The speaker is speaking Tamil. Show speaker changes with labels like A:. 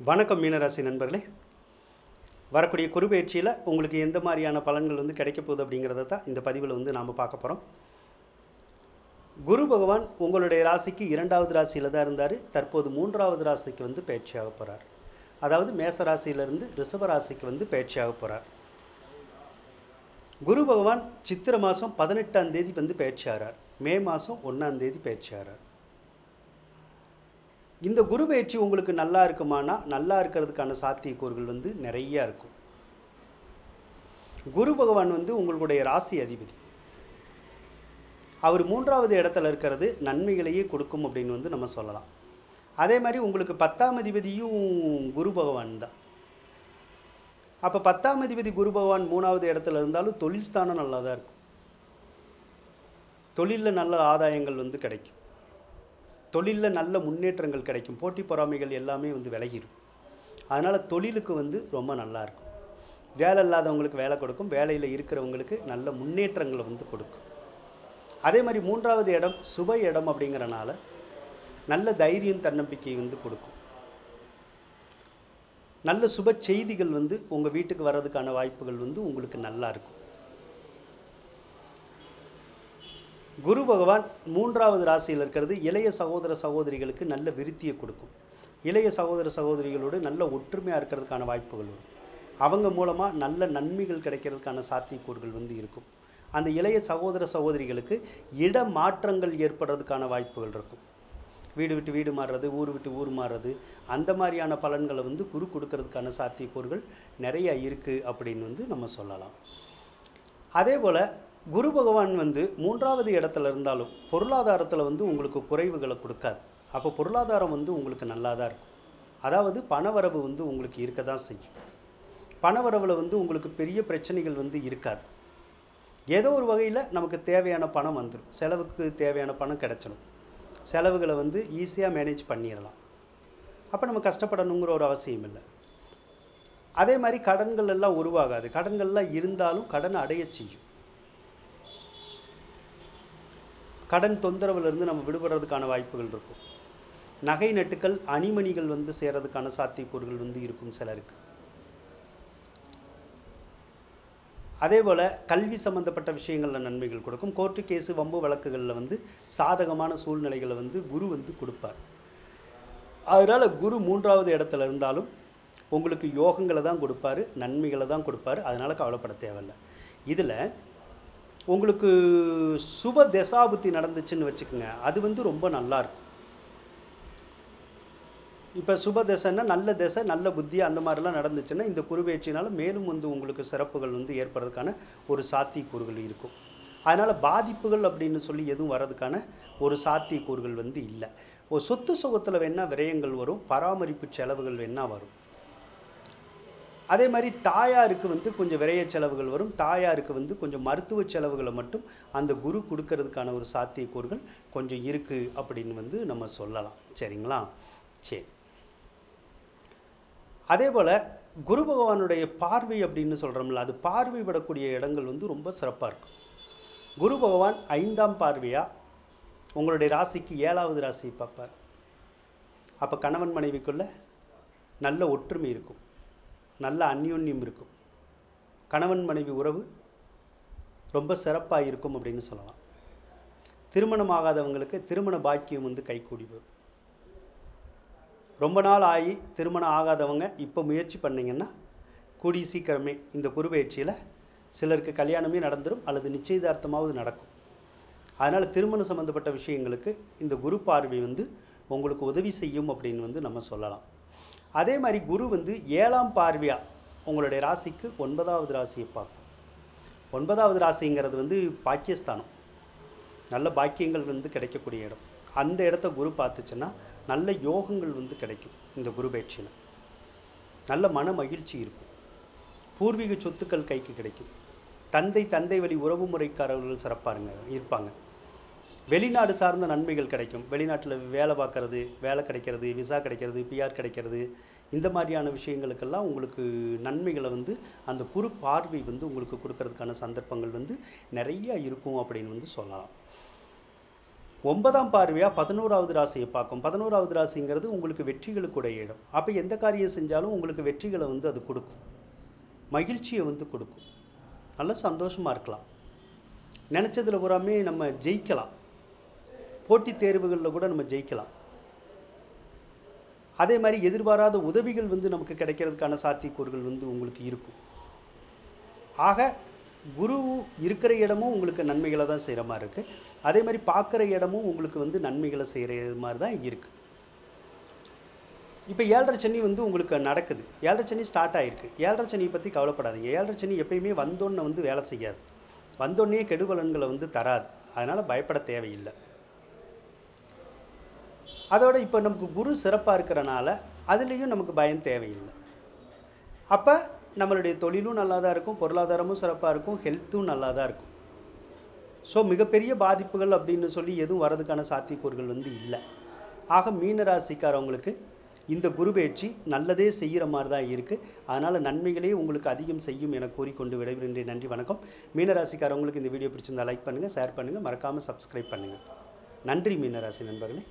A: வணக்கம் மீனராசி நண்பர்களே. வரக்கூடிய குருபெயர்ச்சியில் உங்களுக்கு எந்த மாதிரியான பலன்கள் கிடைக்க போகுது அப்படிங்கிறத தான் இந்த பதிவில் நாம் பார்க்க போகிறோம். குரு பகவான் உங்களுடைய ராசிக்கு 2வது ராசியில் தான் இருந்தார். தற்போது 3வது ராசிக்கு பயிற்சியாக போகிறார். அதாவது மேச ராசியிலிருந்து ரிஷப ராசிக்கு பயிற்சியாக போகிறார். குரு பகவான் சித்திரை மாதம் 18ஆம் தேதி பயிற்சி ஆகிறார். மே மாதம் 1ஆம் தேதி பயிற்சி ஆகிறார். இந்த குரு பயிற்சி உங்களுக்கு நல்லா இருக்குமானா, நல்லா இருக்கிறதுக்கான சாத்தியக்கூறுகள் நிறையா இருக்கும். குரு பகவான் உங்களுடைய ராசி அதிபதி. அவர் 3வது இடத்துல இருக்கிறது நன்மைகளையே கொடுக்கும் அப்படின்னு நம்ம சொல்லலாம். அதே மாதிரி உங்களுக்கு 10ஆம் அதிபதியும் குரு பகவான் தான். அப்போ 10ஆம் அதிபதி குரு பகவான் 3வது இடத்துல இருந்தாலும் தொழில் ஸ்தானம் நல்லா தான் இருக்கும். தொழிலில் நல்ல ஆதாயங்கள் கிடைக்கும். தொழிலில் நல்ல முன்னேற்றங்கள் கிடைக்கும். போட்டி பொறாமைகள் எல்லாமே விலகிடும். அதனால் தொழிலுக்கு ரொம்ப நல்லாயிருக்கும். வேலை இல்லாதவங்களுக்கு வேலை கொடுக்கும். வேலையில் இருக்கிறவங்களுக்கு நல்ல முன்னேற்றங்களை கொடுக்கும். அதே மாதிரி 3வது இடம் சுப இடம் அப்படிங்கிறனால நல்ல தைரியம் தன்னம்பிக்கை கொடுக்கும். நல்ல சுப செய்திகள் உங்கள் வீட்டுக்கு வர்றதுக்கான வாய்ப்புகள் உங்களுக்கு நல்லா இருக்கும். குரு பகவான் 3வது ராசியில் இருக்கிறது இளைய சகோதர சகோதரிகளுக்கு நல்ல விருத்தியை கொடுக்கும். இளைய சகோதர சகோதரிகளோடு நல்ல ஒற்றுமையாக இருக்கிறதுக்கான வாய்ப்புகள் வரும். அவங்க மூலமாக நல்ல நன்மைகள் கிடைக்கிறதுக்கான சாத்தியக்கூறுகள் இருக்கும். அந்த இளைய சகோதர சகோதரிகளுக்கு இட மாற்றங்கள் ஏற்படுறதுக்கான வாய்ப்புகள் இருக்கும். வீடு விட்டு வீடு மாறுறது, ஊர் விட்டு ஊர் மாறுறது, அந்த மாதிரியான பலன்களை குரு கொடுக்கறதுக்கான சாத்தியக்கூறுகள் நிறைய இருக்குது அப்படின்னு நம்ம சொல்லலாம். அதே போல் குரு பகவான் 3வது இடத்துல இருந்தாலும் பொருளாதாரத்தில் உங்களுக்கு குறைவுகளை கொடுக்காது. அப்போ பொருளாதாரம் உங்களுக்கு நல்லா தான் இருக்கும். அதாவது பணவரவு உங்களுக்கு இருக்க தான் செய்யும். பணவரவில் உங்களுக்கு பெரிய பிரச்சனைகள் இருக்காது. ஏதோ ஒரு வகையில் நமக்கு தேவையான பணம் வந்துடும். செலவுக்கு தேவையான பணம் கிடச்சிடும். செலவுகளை ஈஸியாக மேனேஜ் பண்ணிடலாம். அப்போ நம்ம கஷ்டப்படணுங்கிற ஒரு அவசியம் இல்லை. அதே மாதிரி கடன்கள் எல்லாம் உருவாகாது. கடன்கள்லாம் இருந்தாலும் கடன் அடைய செய்யும். கடன் தொந்தரவுலேருந்து நம்ம விடுபடுறதுக்கான வாய்ப்புகள் இருக்கும். நகை நட்டுக்கள் அணிமணிகள் சேர்றதுக்கான சாத்தியக்கூறுகள் இருக்கும் சிலருக்கு. அதே போல் கல்வி சம்மந்தப்பட்ட விஷயங்களில் நன்மைகள் கொடுக்கும். கோர்ட்டு கேஸு வம்பு வழக்குகளில் சாதகமான சூழ்நிலைகளை குரு கொடுப்பார். அதனால் குரு 3வது இடத்துல இருந்தாலும் உங்களுக்கு யோகங்களை தான் கொடுப்பார், நன்மைகளை தான் கொடுப்பார். அதனால் கவலைப்பட தேவையில்லை. இதில் உங்களுக்கு சுப தசாபுத்தி நடந்துச்சுன்னு வச்சுக்கோங்க, அது ரொம்ப நல்லாயிருக்கும். இப்போ சுப தசைன்னா நல்ல தசை நல்ல புத்தி அந்த மாதிரிலாம் நடந்துச்சுன்னா இந்த குருபெயர்ச்சினால் மேலும் உங்களுக்கு சிறப்புகள் ஏற்படுறதுக்கான ஒரு சாத்தியக்கூறுகள் இருக்கும். அதனால் பாதிப்புகள் அப்படின்னு சொல்லி எதுவும் வர்றதுக்கான ஒரு சாத்தியக்கூறுகள் இல்லை. ஒரு சொத்து சுகத்தில் வேணால் விரயங்கள் வரும், பராமரிப்பு செலவுகள் வேணால் வரும். அதே மாதிரி தாயாருக்கு கொஞ்சம் விரைய செலவுகள் வரும். தாயாருக்கு கொஞ்சம் மருத்துவ செலவுகளை மட்டும் அந்த குரு கொடுக்கறதுக்கான ஒரு சாத்தியக்கூறுகள் கொஞ்சம் இருக்குது அப்படின்னு நம்ம சொல்லலாம். சரிங்களா? சரி. அதே போல் குரு பகவானுடைய பார்வை அப்படின்னு சொல்கிறோம்ல, அது பார்வைப்படக்கூடிய இடங்கள் ரொம்ப சிறப்பாக இருக்கும். குரு பகவான் 5ஆம் பார்வையாக உங்களுடைய ராசிக்கு 7வது ராசியை பார்ப்பார். அப்போ கணவன் மனைவிக்குள்ள நல்ல ஒற்றுமை இருக்கும், நல்ல அந்யோன்யம் இருக்கும். கணவன் மனைவி உறவு ரொம்ப சிறப்பாக இருக்கும் அப்படின்னு சொல்லலாம். திருமணம் ஆகாதவங்களுக்கு திருமண பாக்கியம் கைகூடி வரும். ரொம்ப நாள் ஆகி திருமணம் ஆகாதவங்க இப்போ முயற்சி பண்ணிங்கன்னா கூடிய சீக்கிரமே இந்த குருபெயர்ச்சியில் சிலருக்கு கல்யாணமே நடந்துடும் அல்லது நிச்சயதார்த்தமாவது நடக்கும். அதனால் திருமணம் சம்மந்தப்பட்ட விஷயங்களுக்கு இந்த குரு பார்வை உங்களுக்கு உதவி செய்யும் அப்படின்னு நம்ம சொல்லலாம். அதே மாதிரி குரு 7ஆம் பார்வையாக உங்களுடைய ராசிக்கு 9வது ராசியை பார்க்கும். 9வது ராசிங்கிறது பாக்கியஸ்தானம். நல்ல பாக்கியங்கள் கிடைக்கக்கூடிய இடம். அந்த இடத்த குரு பார்த்துச்சுன்னா நல்ல யோகங்கள் கிடைக்கும். இந்த குரு பயிற்சியில் நல்ல மன மகிழ்ச்சி இருக்கும். பூர்வீக சொத்துக்கள் கைக்கு கிடைக்கும். தந்தை வழி உறவு முறைக்காரர்கள் சிறப்பாக இருப்பாங்க. வெளிநாடு சார்ந்த நன்மைகள் கிடைக்கும். வெளிநாட்டில் வேலை பார்க்குறது, வேலை கிடைக்கிறது, விசா கிடைக்கிறது, பிஆர் கிடைக்கிறது, இந்த மாதிரியான விஷயங்களுக்கெல்லாம் உங்களுக்கு நன்மைகளை அந்த குரு பார்வை உங்களுக்கு கொடுக்கறதுக்கான சந்தர்ப்பங்கள் நிறையா இருக்கும் அப்படின்னு சொல்லலாம். 9ஆம் பார்வையாக 11வது ராசியை பார்க்கும். 11வது ராசிங்கிறது உங்களுக்கு வெற்றிகளுக்குடைய இடம். அப்போ எந்த காரியம் செஞ்சாலும் உங்களுக்கு வெற்றிகளை வந்து அது கொடுக்கும், மகிழ்ச்சியை வந்து கொடுக்கும், நல்ல சந்தோஷமாக இருக்கலாம், நினச்சதில் பூராமே நம்ம ஜெயிக்கலாம், போட்டித் தேர்வுகளில் கூட நம்ம ஜெயிக்கலாம். அதே மாதிரி எதிர்பாராத உதவிகள் வந்து நமக்கு கிடைக்கிறதுக்கான சாத்தியக்கூறுகள் வந்து உங்களுக்கு இருக்கும். ஆக குரு இருக்கிற இடமும் உங்களுக்கு நன்மைகளை தான் செய்கிற மாதிரி இருக்குது. அதே மாதிரி பார்க்குற இடமும் உங்களுக்கு வந்து நன்மைகளை செய்கிற மாதிரி தான் இருக்குது. இப்போ 7.5 சனி வந்து உங்களுக்கு நடக்குது. 7.5 சனி ஸ்டார்ட் ஆகிருக்கு. 7.5 சனியை பற்றி கவலைப்படாதீங்க. 7.5 சனி எப்பயுமே வந்தோன்னே வந்து வேலை செய்யாது, வந்தோடனே கெடுபலன்களை வந்து தராது. அதனால் பயப்பட தேவையில்லை. அதோட இப்போ நமக்கு குரு சிறப்பாக இருக்கிறனால அதுலேயும் நமக்கு பயம் தேவையில்லை. அப்போ நம்மளுடைய தொழிலும் நல்லா தான் இருக்கும், பொருளாதாரமும் சிறப்பாக இருக்கும், ஹெல்த்தும் நல்லா தான் இருக்கும். ஸோ மிகப்பெரிய பாதிப்புகள் அப்படின்னு சொல்லி எதுவும் வரதுக்கான சாத்தியக்கூறுகள் வந்து இல்லை. ஆக மீன ராசிக்காரவங்களுக்கு இந்த குரு பயிற்சி நல்லதே செய்கிற மாதிரி தான் இருக்குது. அதனால் நன்மைகளே உங்களுக்கு அதிகம் செய்யும் என கூறிக்கொண்டு விடைபெறுகின்றேன். நன்றி, வணக்கம். மீனராசிக்காரவங்களுக்கு இந்த வீடியோ பிடிச்சிருந்தால் லைக் பண்ணுங்கள், ஷேர் பண்ணுங்கள், மறக்காமல் சப்ஸ்கிரைப் பண்ணுங்கள். நன்றி மீனராசி நண்பர்களே.